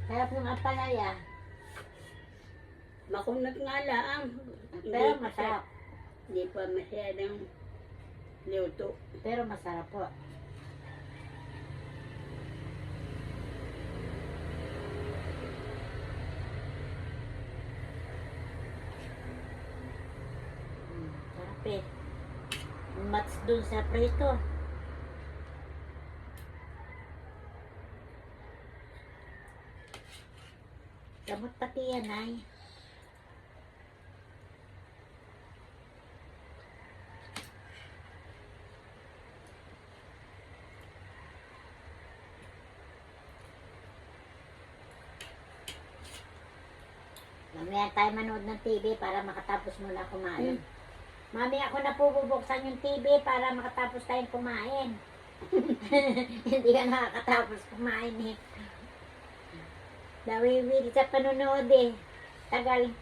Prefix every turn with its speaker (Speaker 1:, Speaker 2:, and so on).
Speaker 1: Sarap ng ampalaya.
Speaker 2: Makunat nga lang.
Speaker 1: Pero masarap.
Speaker 2: Hindi pa masyadong luto.
Speaker 1: Pero masarap po. Sarap eh. Mats dun sa prito. Gamot pati yan ay. Mamaya tayo manood ng TV para makatapos muna kumain. Mami, ako na bubuksan yung TV para makatapos tayong kumain. Hindi ka nakakatapos kumain eh. Nawiwili sa panonood eh. Tagal.